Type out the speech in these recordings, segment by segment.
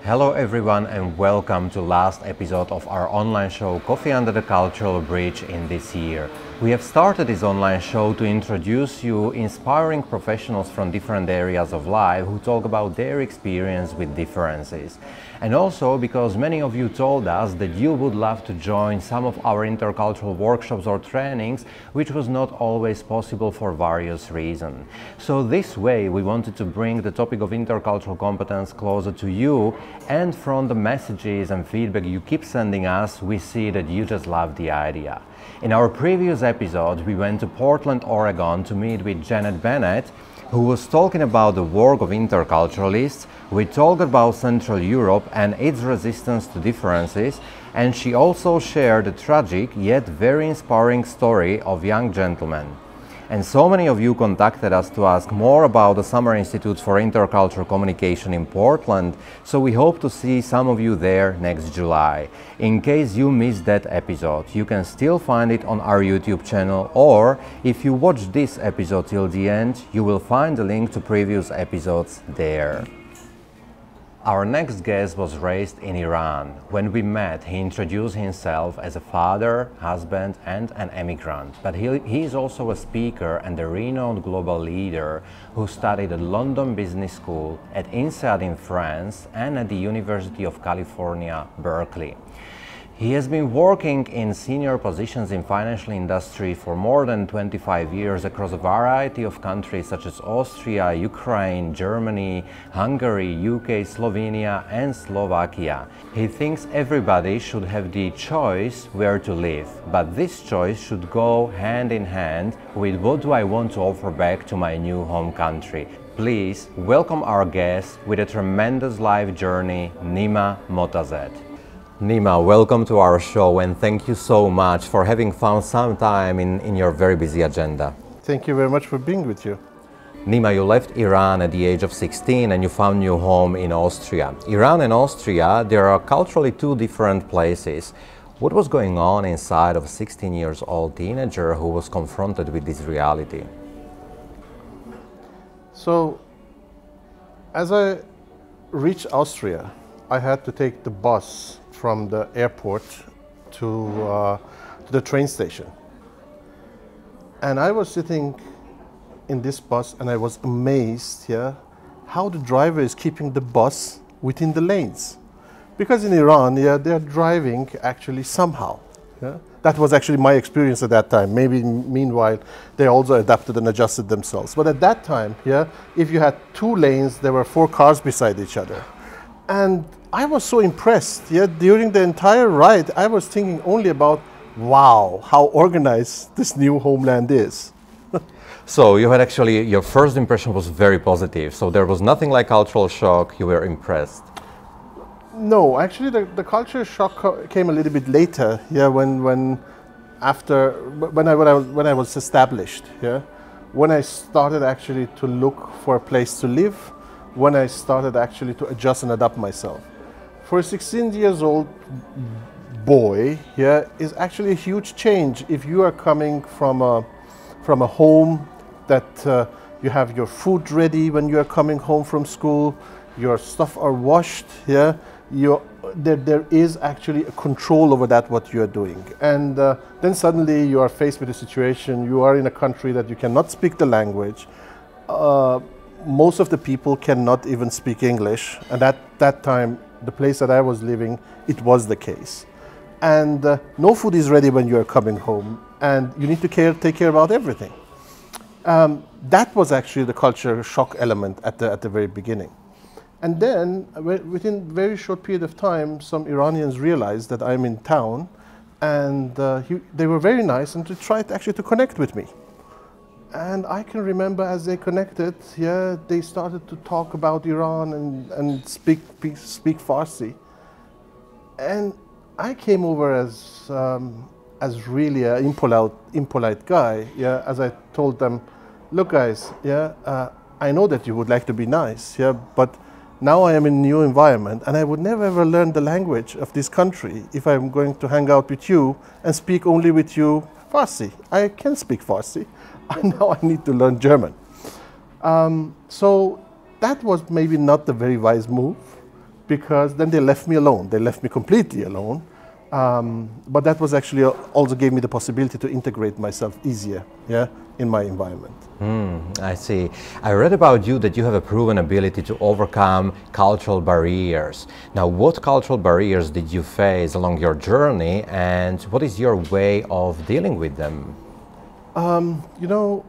Hello everyone and welcome to last episode of our online show Coffee Under the Cultural Bridge in this year. We have started this online show to introduce you inspiring professionals from different areas of life who talk about their experience with differences. And also because many of you told us that you would love to join some of our intercultural workshops or trainings, which was not always possible for various reasons. So this way we wanted to bring the topic of intercultural competence closer to you, and from the messages and feedback you keep sending us, we see that you just love the idea. In our previous episode, we went to Portland, Oregon to meet with Janet Bennett, who was talking about the work of interculturalists. We talked about Central Europe and its resistance to differences, and she also shared a tragic yet very inspiring story of young gentlemen. And so many of you contacted us to ask more about the Summer Institutes for Intercultural Communication in Portland, so we hope to see some of you there next July. In case you missed that episode, you can still find it on our YouTube channel, or if you watch this episode till the end, you will find the link to previous episodes there. Our next guest was raised in Iran. When we met, he introduced himself as a father, husband, and an immigrant. But he is also a speaker and a renowned global leader who studied at London Business School, at INSEAD in France, and at the University of California, Berkeley. He has been working in senior positions in financial industry for more than 25 years across a variety of countries such as Austria, Ukraine, Germany, Hungary, UK, Slovenia, and Slovakia. He thinks everybody should have the choice where to live, but this choice should go hand in hand with what do I want to offer back to my new home country. Please welcome our guest with a tremendous life journey, Nima Motazed. Nima, welcome to our show and thank you so much for having found some time in your very busy agenda. Thank you very much for being with you. Nima, you left Iran at the age of 16 and you found your home in Austria. Iran and Austria, they are culturally two different places. What was going on inside of a 16 years old teenager who was confronted with this reality? So, as I reached Austria, I had to take the bus from the airport to the train station. And I was sitting in this bus and I was amazed how the driver is keeping the bus within the lanes. Because in Iran, they're driving actually somehow. That was actually my experience at that time. Maybe meanwhile, they also adapted and adjusted themselves. But at that time, if you had two lanes, there were four cars beside each other. And I was so impressed. During the entire ride, I was thinking only about, wow, how organized this new homeland is. So you had actually, your first impression was very positive. So there was nothing like cultural shock. You were impressed. No, actually, the culture shock came a little bit later. When I was established. When I started actually to look for a place to live. When I started actually to adjust and adapt myself. For a 16 years old boy, is actually a huge change if you are coming from a home that you have your food ready when you are coming home from school, your stuff are washed, there is actually a control over that what you are doing. And then suddenly you are faced with a situation, you are in a country that you cannot speak the language. Most of the people cannot even speak English, and at that time, the place that I was living, it was the case. And no food is ready when you are coming home, and you need to take care about everything. That was actually the culture shock element at the very beginning. And then, within a very short period of time, some Iranians realized that I'm in town, and they were very nice and tried actually to connect with me. And I can remember as they connected, they started to talk about Iran and speak Farsi. And I came over as really an impolite guy, as I told them, look guys, I know that you would like to be nice, but now I am in a new environment and I would never ever learn the language of this country if I'm going to hang out with you and speak only with you Farsi. I can speak Farsi. Now I need to learn German. So that was maybe not the very wise move. because then they left me alone. They left me completely alone. But that was actually also gave me the possibility to integrate myself easier, yeah, in my environment. I see. I read about you that you have a proven ability to overcome cultural barriers. Now, what cultural barriers did you face along your journey, and what is your way of dealing with them? You know,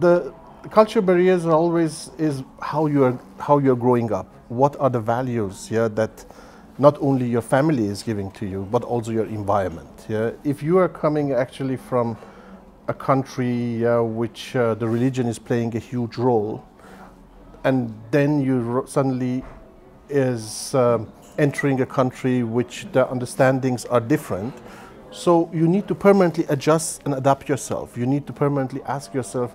the cultural barriers are always is how you're growing up. What are the values, yeah, that not only your family is giving to you, but also your environment. Yeah? If you are coming actually from a country which the religion is playing a huge role, and then you suddenly is entering a country which the understandings are different, so you need to permanently adjust and adapt yourself. You need to permanently ask yourself,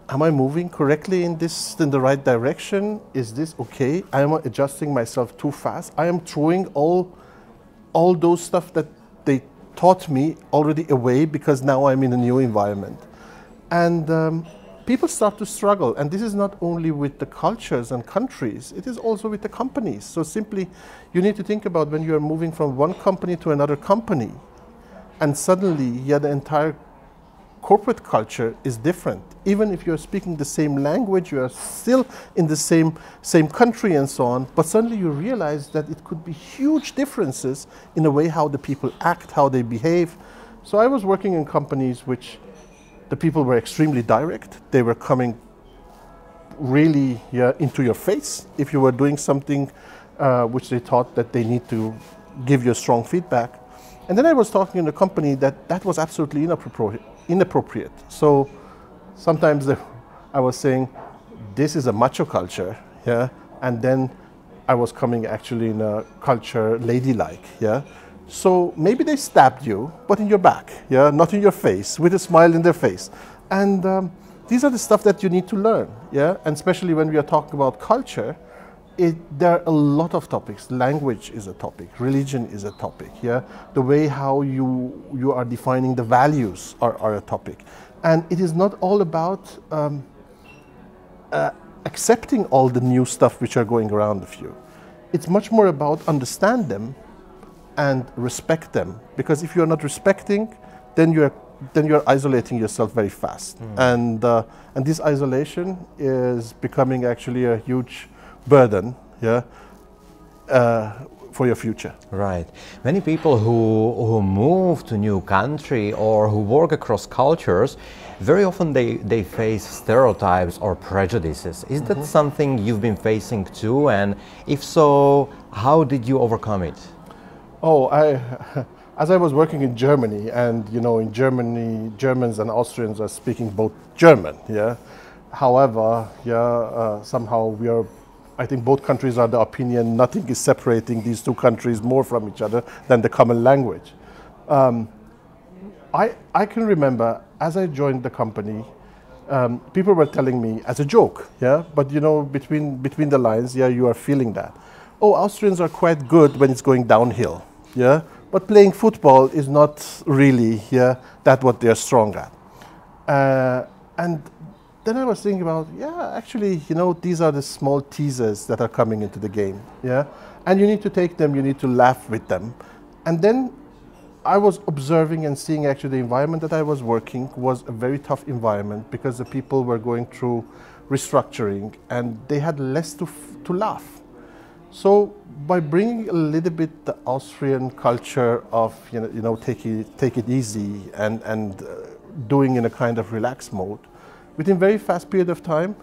am I moving correctly in the right direction? Is this okay? I am adjusting myself too fast. I am throwing all those stuff that they taught me already away because now I'm in a new environment. And people start to struggle. And this is not only with the cultures and countries, it is also with the companies. So simply, you need to think about when you're moving from one company to another company, and suddenly, yeah, the entire corporate culture is different. Even if you're speaking the same language, you are still in the same country and so on, but suddenly you realize that it could be huge differences in the way how the people act, how they behave. So I was working in companies which the people were extremely direct. They were coming really into your face if you were doing something which they thought that they need to give you strong feedback. And then I was talking in a company that was absolutely inappropriate. So sometimes I was saying, this is a macho culture, yeah, and then I was coming actually in a culture ladylike, yeah. So maybe they stabbed you, but in your back, yeah, not in your face, with a smile in their face. And these are the stuff that you need to learn, yeah, and especially when we are talking about culture, there are a lot of topics. Language is a topic, religion is a topic, yeah? The way how you are defining the values are a topic. And it is not all about accepting all the new stuff which are going around of you. It's much more about understand them and respect them. Because if you're not respecting, then you're isolating yourself very fast. And this isolation is becoming actually a huge burden, yeah, for your future. Right. Many people who move to new country or who work across cultures, very often they face stereotypes or prejudices. Is that something you've been facing too? And if so, how did you overcome it? Oh, as I was working in Germany, and you know, in Germany, Germans and Austrians are speaking both German, yeah. However, yeah, somehow I think both countries are the opinion nothing is separating these two countries more from each other than the common language. I can remember as I joined the company, people were telling me as a joke, yeah, but you know, between the lines, yeah, you are feeling that. Oh, Austrians are quite good when it's going downhill, yeah, but playing football is not really, yeah, that what they're strong at. And then I was thinking about, yeah, actually, you know, these are the small teasers that are coming into the game, yeah? And you need to take them, you need to laugh with them. And then I was observing and seeing actually the environment that I was working was a very tough environment because the people were going through restructuring and they had less to laugh. So by bringing a little bit the Austrian culture of, you know, take it easy and doing in a kind of relaxed mode, within a very fast period of time,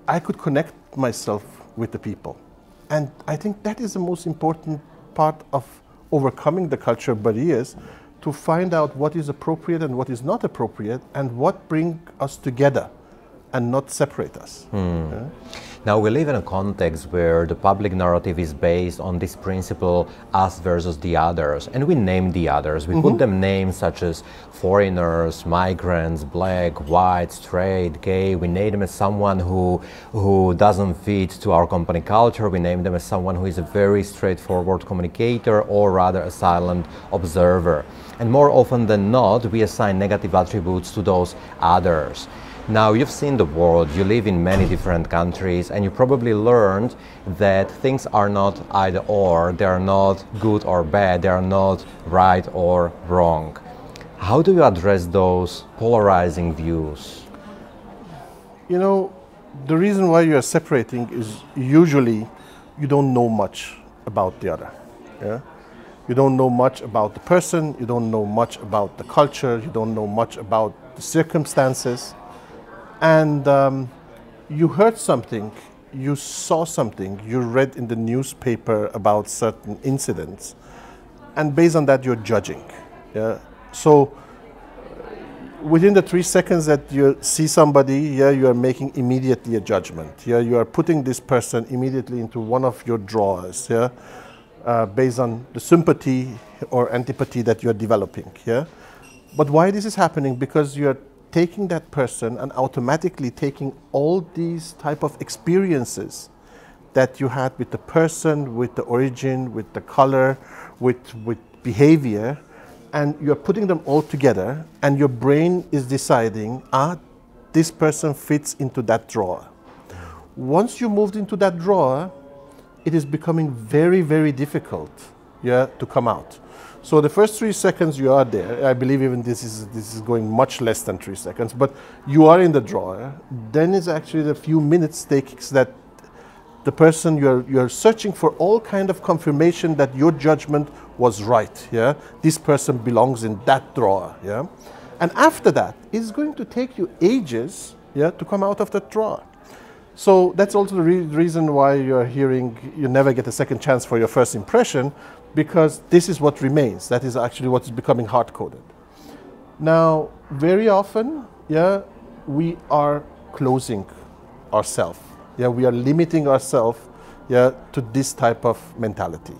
I could connect myself with the people. And I think that is the most important part of overcoming the cultural barriers, to find out what is appropriate and what is not appropriate, and what brings us together and not separate us. Yeah? Now, we live in a context where the public narrative is based on this principle, us versus the others, and we name the others. We put them names such as foreigners, migrants, black, white, straight, gay. We name them as someone who doesn't fit to our company culture. We name them as someone who is a very straightforward communicator, or rather a silent observer. And more often than not, we assign negative attributes to those others. Now, you've seen the world, you live in many different countries, and you probably learned that things are not either or, they are not good or bad, they are not right or wrong. How do you address those polarizing views? You know, the reason why you are separating is usually you don't know much about the other. Yeah? You don't know much about the person, you don't know much about the culture, you don't know much about the circumstances. And you heard something, you saw something, you read in the newspaper about certain incidents, and based on that you're judging. Yeah? So within the 3 seconds that you see somebody, you are making immediately a judgment. You are putting this person immediately into one of your drawers, based on the sympathy or antipathy that you're developing. But why this is happening? Because you're taking that person and automatically taking all these type of experiences that you had with the person, with the origin, with the color, with behavior, and you're putting them all together, and your brain is deciding, this person fits into that drawer. Once you moved into that drawer, it is becoming very, very difficult to come out. So the first 3 seconds you are there, I believe even this is going much less than 3 seconds, but you are in the drawer. Then it's actually the few minutes takes that the person you're searching for all kind of confirmation that your judgment was right. This person belongs in that drawer. And after that, it's going to take you ages to come out of that drawer. So that's also the reason why you're hearing you never get a second chance for your first impression, because this is what remains. That is actually what is becoming hard-coded. Now, very often, we are closing ourselves. We are limiting ourselves to this type of mentality.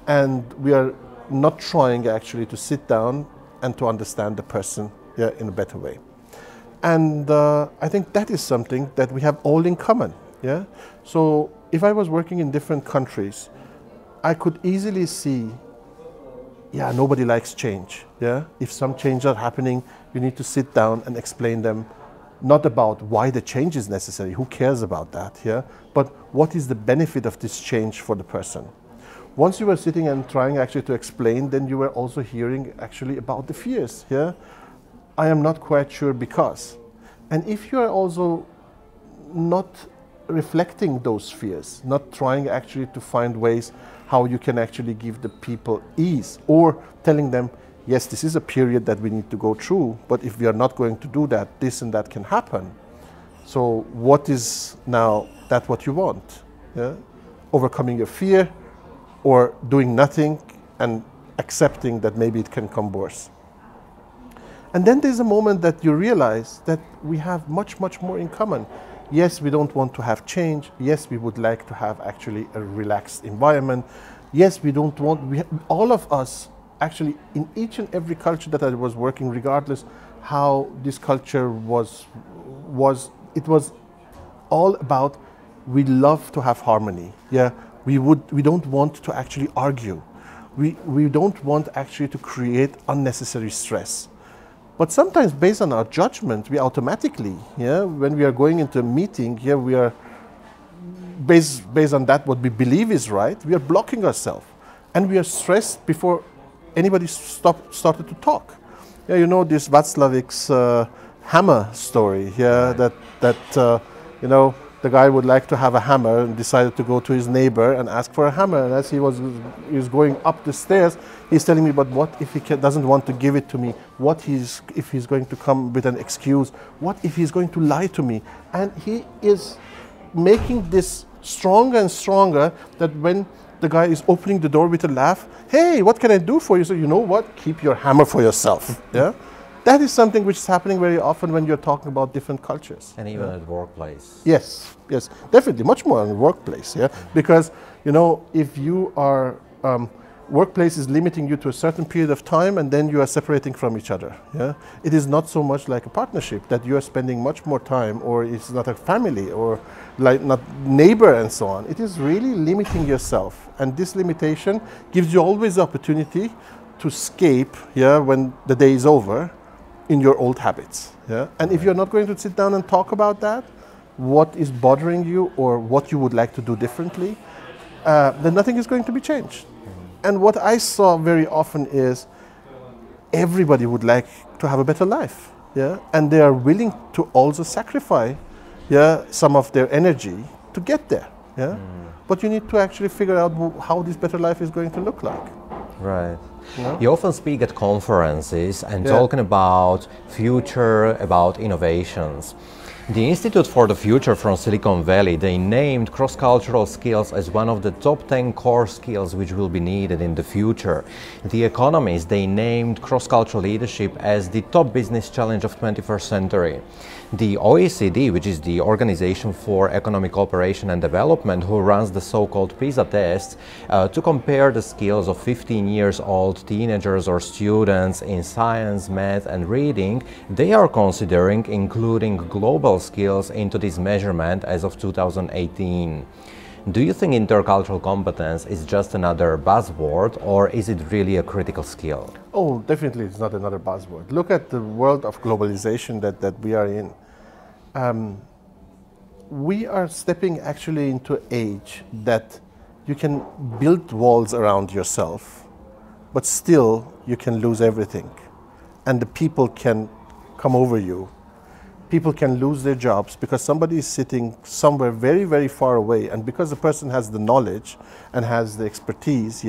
And we are not trying actually to sit down and to understand the person in a better way. And I think that is something that we have all in common. So if I was working in different countries, I could easily see, nobody likes change. If some changes are happening, you need to sit down and explain them, not about why the change is necessary, who cares about that, but what is the benefit of this change for the person. Once you were sitting and trying actually to explain, then you were also hearing actually about the fears. I am not quite sure because. And if you are also not reflecting those fears, not trying actually to find ways how you can actually give the people ease, or telling them, yes, this is a period that we need to go through, but if we are not going to do that, this and that can happen. So what is now that what you want? Overcoming your fear, or doing nothing and accepting that maybe it can come worse. And then there's a moment that you realize that we have much, much more in common. Yes, we don't want to have change. Yes, we would like to have actually a relaxed environment. Yes, we don't want, all of us actually in each and every culture that I was working, regardless how this culture was it was all about, we love to have harmony. We don't want to actually argue. We don't want actually to create unnecessary stress. But sometimes based on our judgment, we automatically, when we are going into a meeting, we are, based on that what we believe is right, we are blocking ourselves. And we are stressed before anybody started to talk. You know this Václavic's hammer story, the guy would like to have a hammer and decided to go to his neighbor and ask for a hammer. And as he was going up the stairs, he's telling me, but what if he doesn't want to give it to me? What if he's going to come with an excuse? What if he's going to lie to me? And he is making this stronger and stronger, that when the guy is opening the door with a laugh, hey, what can I do for you? So you know what? Keep your hammer for yourself. That is something which is happening very often when you're talking about different cultures. And even at workplace. Yes, definitely, much more in the workplace, because, if you are, workplace is limiting you to a certain period of time and then you are separating from each other, It is not so much like a partnership that you are spending much more time, or it's not a family, or like not neighbor and so on. It is really limiting yourself, and this limitation gives you always the opportunity to escape, when the day is over, in your old habits. Yeah? And if you're not going to sit down and talk about that, what is bothering you or what you would like to do differently, then nothing is going to be changed. And what I saw very often is everybody would like to have a better life. Yeah? And they are willing to also sacrifice some of their energy to get there. Yeah? But you need to actually figure out how this better life is going to look like. Right. Yeah? You often speak at conferences and talking about future, about innovations. The Institute for the Future from Silicon Valley, they named cross-cultural skills as one of the top 10 core skills which will be needed in the future. The Economist, they named cross-cultural leadership as the top business challenge of 21st century. The OECD, which is the Organization for Economic Cooperation and Development, who runs the so-called PISA tests to compare the skills of 15 years old teenagers or students in science, math and reading, they are considering including global skills into this measurement as of 2018. Do you think intercultural competence is just another buzzword, or is it really a critical skill? Oh, definitely it's not another buzzword. Look at the world of globalization that we are in. We are stepping actually into an age that you can build walls around yourself, but still you can lose everything. And the people can come over you. People can lose their jobs because somebody is sitting somewhere very, very far away, and because the person has the knowledge and has the expertise,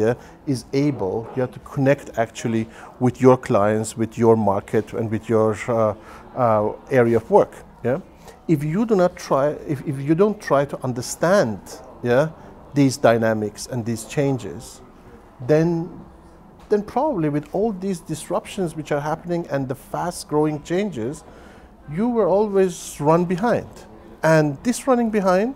is able to connect actually with your clients, with your market, and with your area of work. If you do not try, if you don't try to understand these dynamics and these changes, then probably with all these disruptions which are happening and the fast-growing changes, you will always run behind. And this running behind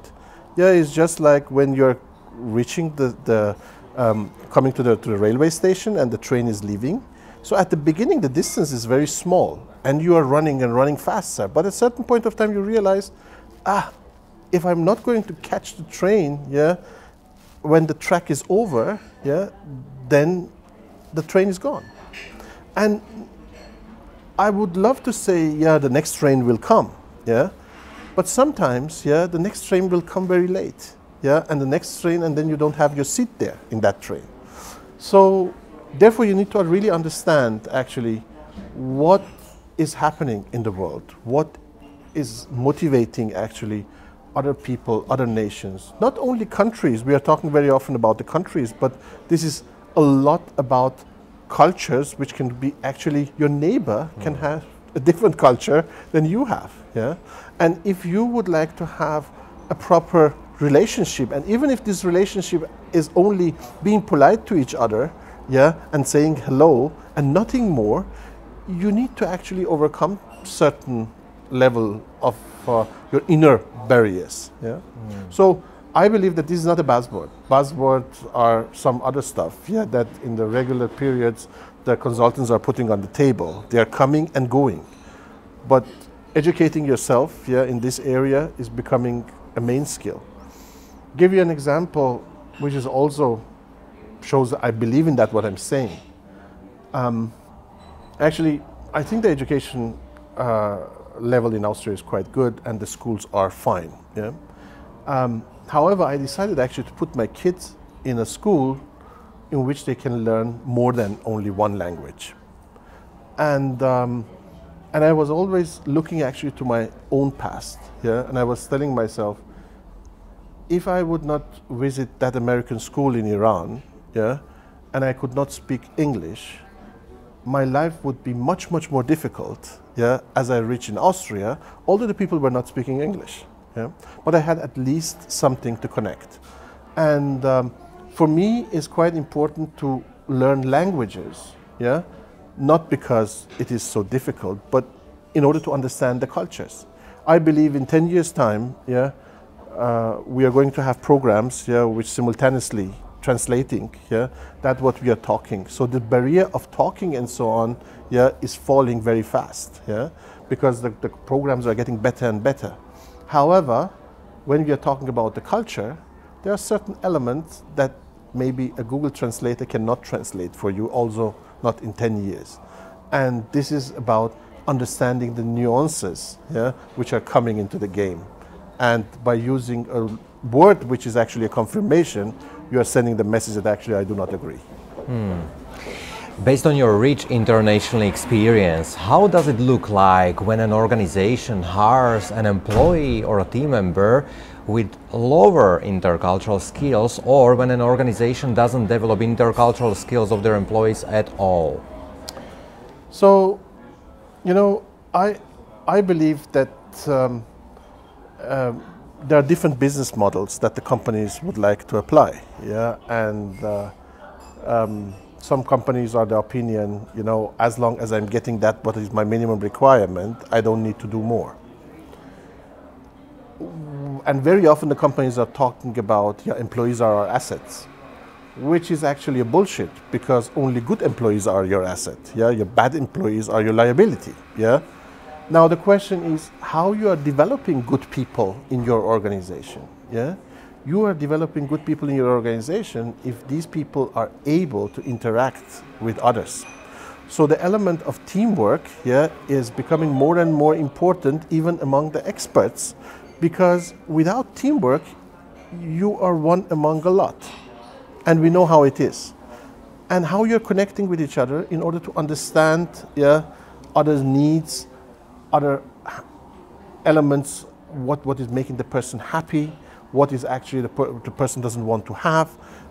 is just like when you're reaching coming to the railway station and the train is leaving. So at the beginning the distance is very small and you are running and running faster, but at a certain point of time you realize, if I'm not going to catch the train when the track is over, then the train is gone. And I would love to say, the next train will come, but sometimes, the next train will come very late, and the next train, and then you don't have your seat there in that train. So, therefore, you need to really understand actually what is happening in the world, what is motivating actually other people, other nations, not only countries. We are talking very often about the countries, but this is a lot about cultures, which can be actually your neighbor can have a different culture than you have. And if you would like to have a proper relationship, and even if this relationship is only being polite to each other, and saying hello and nothing more, you need to actually overcome certain level of your inner barriers. So I believe that this is not a buzzword. Buzzwords are some other stuff, that in the regular periods the consultants are putting on the table. They are coming and going. But educating yourself in this area is becoming a main skill. Give you an example which is also shows that I believe in that what I'm saying. Actually, I think the education level in Austria is quite good and the schools are fine. However, I decided actually to put my kids in a school in which they can learn more than only one language. And I was always looking actually to my own past, and I was telling myself, if I would not visit that American school in Iran, and I could not speak English, my life would be much, much more difficult, as I reach in Austria, although the people were not speaking English. But I had at least something to connect. And for me, it's quite important to learn languages, not because it is so difficult, but in order to understand the cultures. I believe in 10 years' time, we are going to have programs which simultaneously translating that what we are talking. So the barrier of talking and so on is falling very fast, because the programs are getting better and better. However, when we are talking about the culture, there are certain elements that maybe a Google translator cannot translate for you, also not in 10 years. And this is about understanding the nuances, yeah, which are coming into the game. And by using a word which is actually a confirmation, you are sending the message that actually I do not agree. Based on your rich international experience, how does it look like when an organization hires an employee or a team member with lower intercultural skills, or when an organization doesn't develop intercultural skills of their employees at all? So, you know, I believe that there are different business models that the companies would like to apply, yeah, and some companies are the opinion, you know, as long as I'm getting that, what is my minimum requirement, I don't need to do more. And very often the companies are talking about, yeah, employees are our assets, which is actually a bullshit, because only good employees are your asset, yeah, your bad employees are your liability, yeah. Now the question is how you are developing good people in your organization, yeah. You are developing good people in your organization if these people are able to interact with others. So the element of teamwork, yeah, is becoming more and more important even among the experts, because without teamwork, you are one among a lot. And we know how it is. And how you're connecting with each other in order to understand, yeah, others' needs, other elements, what is making the person happy, what is actually the person doesn't want to have.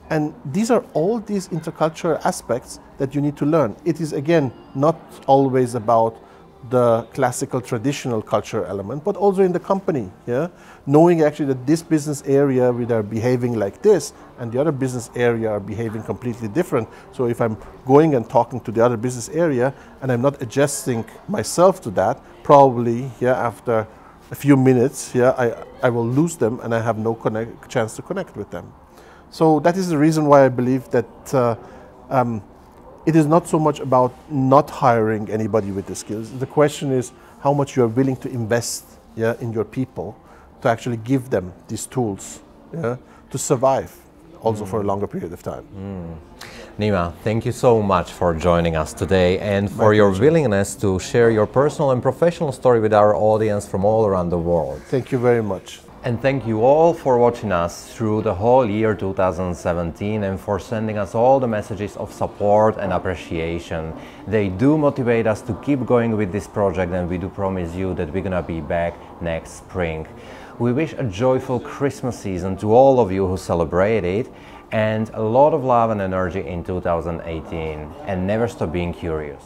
And these are all these intercultural aspects that you need to learn. It is, again, not always about the classical traditional culture element, but also in the company, yeah? Knowing actually that this business area we are behaving like this and the other business area are behaving completely different. So if I'm going and talking to the other business area and I'm not adjusting myself to that, probably, yeah, after a few minutes, yeah, I will lose them and I have no chance to connect with them. So that is the reason why I believe that it is not so much about not hiring anybody with the skills. The question is how much you are willing to invest, yeah, in your people to actually give them these tools, yeah, to survive also for a longer period of time. Nima, thank you so much for joining us today and for your willingness to share your personal and professional story with our audience from all around the world. Thank you very much. And thank you all for watching us through the whole year 2017 and for sending us all the messages of support and appreciation. They do motivate us to keep going with this project, and we do promise you that we're gonna be back next spring. We wish a joyful Christmas season to all of you who celebrate it, and a lot of love and energy in 2018. And never stop being curious.